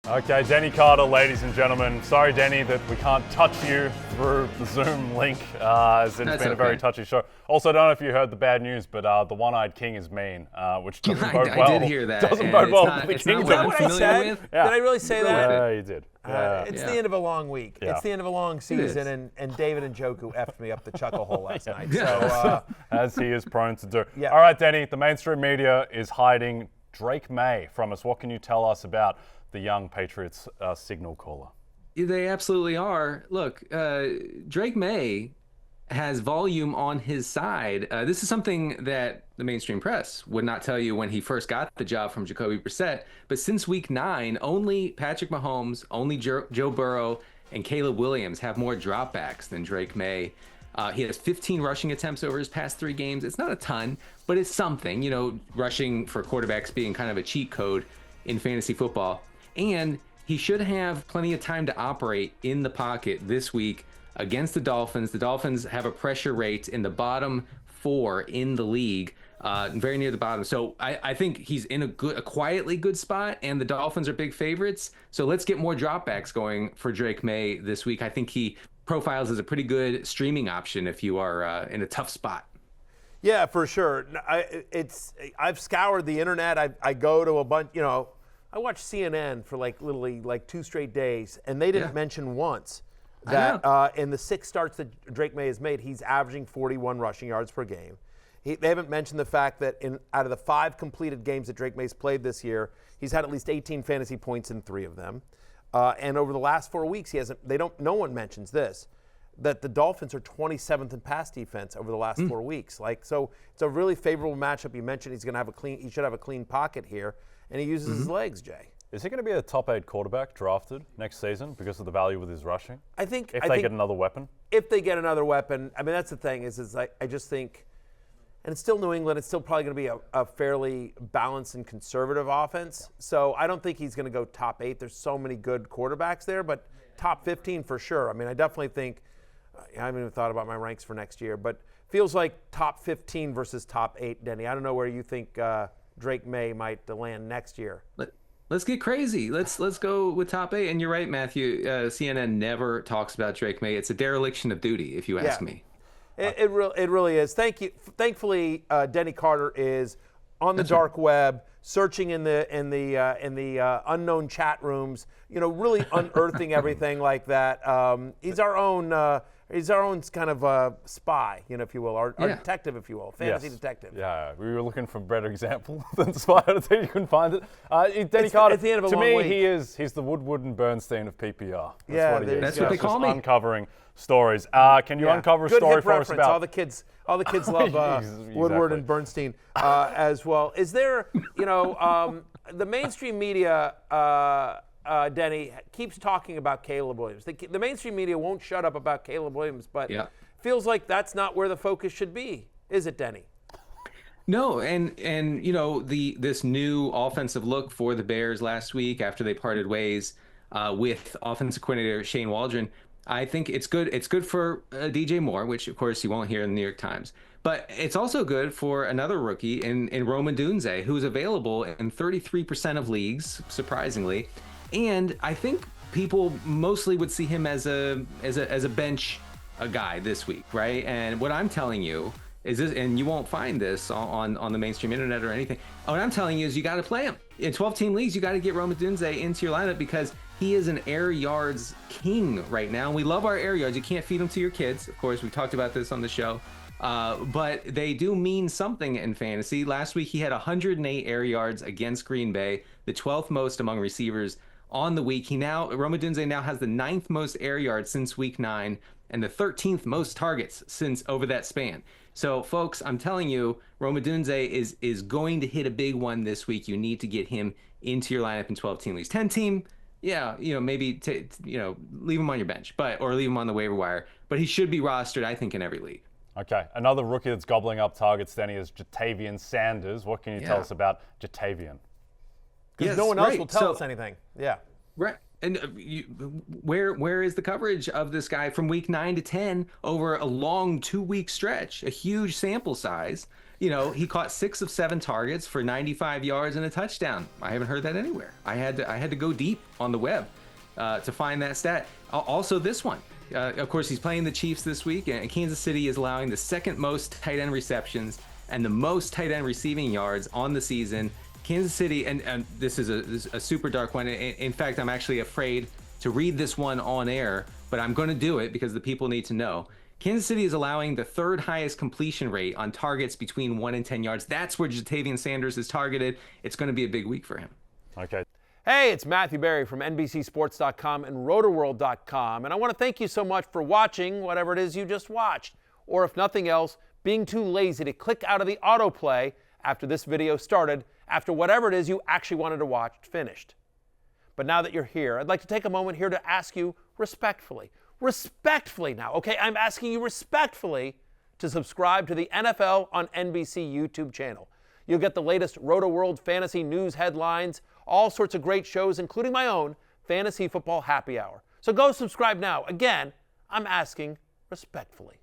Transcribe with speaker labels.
Speaker 1: Okay, Denny Carter, ladies and gentlemen. Sorry, Denny, that we can't touch you through the Zoom link, as it's been a very touchy show. Also, I don't know if you heard the bad news, but the one-eyed king is mean, which doesn't bode well.
Speaker 2: I did hear that.
Speaker 1: Doesn't bode well for the
Speaker 2: It's not
Speaker 1: kingdom.
Speaker 2: what I'm familiar with.
Speaker 3: Yeah. Did I really say that?
Speaker 1: Yeah, you did.
Speaker 3: It's the end of a long week.
Speaker 1: Yeah.
Speaker 3: It's the end of a long season, and David and Njoku effed me up the chuckle hole last night. So,
Speaker 1: as he is prone to do.
Speaker 3: Yeah.
Speaker 1: All right, Denny, the mainstream media is hiding Drake Maye from us. What can you tell us about the young Patriots signal caller?
Speaker 2: They absolutely are. Look, Drake Maye has volume on his side. This is something that the mainstream press would not tell you when he first got the job from Jacoby Brissett. But since week 9, only Patrick Mahomes, only Joe Burrow, and Caleb Williams have more dropbacks than Drake Maye. He has 15 rushing attempts over his past 3 games. It's not a ton, but it's something. You know, rushing for quarterbacks being kind of a cheat code in fantasy football. And he should have plenty of time to operate in the pocket this week against the Dolphins. The Dolphins have a pressure rate in the bottom 4 in the league, very near the bottom. So I think he's in a quietly good spot, and the Dolphins are big favorites. So let's get more dropbacks going for Drake Maye this week. I think he profiles as a pretty good streaming option if you are in a tough spot.
Speaker 3: yeah, for sure. I've scoured the internet. I go to a bunch, I watched CNN for literally 2 straight days, and they didn't mention once that in the 6 starts that Drake Maye has made, he's averaging 41 rushing yards per game. They haven't mentioned the fact that out of the 5 completed games that Drake Maye's played this year, he's had at least 18 fantasy points in 3 of them. And over the last 4 weeks, no one mentions this, that the Dolphins are 27th in pass defense over the last 4 weeks. So it's a really favorable matchup. You mentioned he should have a clean pocket here. And he uses his legs, Jay.
Speaker 1: Is he going to be a top 8 quarterback drafted next season because of the value with his rushing?
Speaker 3: I think
Speaker 1: if they get another weapon.
Speaker 3: If they get another weapon, I mean that's the thing I just think, and it's still New England. It's still probably going to be a fairly balanced and conservative offense. So I don't think he's going to go top 8. There's so many good quarterbacks there, but top 15 for sure. I mean I definitely think. I haven't even thought about my ranks for next year, but feels like top 15 versus top 8, Denny. I don't know where you think Drake Maye might land next year.
Speaker 2: Let's get crazy. Let's go with top 8. And you're right, Matthew. CNN never talks about Drake Maye. It's a dereliction of duty, if you ask me.
Speaker 3: It really is. Thank you. Thankfully, Denny Carter is on the dark web, searching in the unknown chat rooms. Really unearthing everything like that. He's our own. He's our own kind of spy, if you will, our detective, if you will, fantasy detective.
Speaker 1: Yeah, we were looking for a better example than spy. I think you couldn't find it. Denny Carter,
Speaker 3: at the end of a
Speaker 1: to
Speaker 3: long
Speaker 1: me,
Speaker 3: week.
Speaker 1: he's the Woodward and Bernstein of PPR.
Speaker 2: That's what they call me.
Speaker 1: Uncovering stories. Can you uncover a
Speaker 3: Good
Speaker 1: story
Speaker 3: hip
Speaker 1: for us
Speaker 3: reference.
Speaker 1: about?
Speaker 3: All the kids love Woodward and Bernstein as well. Is there, the mainstream media, Denny, keeps talking about Caleb Williams. The mainstream media won't shut up about Caleb Williams, but feels like that's not where the focus should be, is it, Denny?
Speaker 2: No, and this new offensive look for the Bears last week after they parted ways with offensive coordinator Shane Waldron, I think it's good. It's good for DJ Moore, which of course you won't hear in the New York Times. But it's also good for another rookie in Rome Odunze, who's available in 33% of leagues, surprisingly. And I think people mostly would see him as a bench guy this week, right? And what I'm telling you is this, and you won't find this on the mainstream internet or anything. What I'm telling you is you got to play him. In 12-team leagues, you got to get Rome Odunze into your lineup because he is an air yards king right now. And we love our air yards. You can't feed them to your kids. Of course, we talked about this on the show. But they do mean something in fantasy. Last week, he had 108 air yards against Green Bay, the 12th most among receivers on the week. Rome Odunze now has the 9th most air yards since week 9 and the 13th most targets since over that span. So, folks, I'm telling you, Rome Odunze is going to hit a big one this week. You need to get him into your lineup in 12-team leagues. 10-team, maybe leave him on your bench, or leave him on the waiver wire. But he should be rostered, I think, in every league.
Speaker 1: Okay, another rookie that's gobbling up targets, Denny, is Ja'Tavion Sanders. What can you tell us about Ja'Tavion?
Speaker 3: Because no one else will tell us anything. Yeah.
Speaker 2: Right. And where is the coverage of this guy from week 9 to 10 over a long 2-week stretch, a huge sample size? he caught 6 of 7 targets for 95 yards and a touchdown. I haven't heard that anywhere. I had to go deep on the web to find that stat. Also, this one. Of course, he's playing the Chiefs this week, and Kansas City is allowing the second most tight end receptions and the most tight end receiving yards on the season. Kansas City, and this is a super dark one. In fact, I'm actually afraid to read this one on air, but I'm going to do it because the people need to know. Kansas City is allowing the 3rd highest completion rate on targets between 1 and 10 yards. That's where Ja'Tavion Sanders is targeted. It's going to be a big week for him.
Speaker 1: Okay.
Speaker 3: Hey, it's Matthew Berry from NBCSports.com and RotoWorld.com, and I want to thank you so much for watching whatever it is you just watched, or if nothing else, being too lazy to click out of the autoplay after this video started, after whatever it is you actually wanted to watch finished. But now that you're here, I'd like to take a moment here to ask you respectfully now, okay? I'm asking you respectfully to subscribe to the NFL on NBC YouTube channel. You'll get the latest RotoWorld fantasy news headlines, all sorts of great shows, including my own Fantasy Football Happy Hour. So go subscribe now. Again, I'm asking respectfully.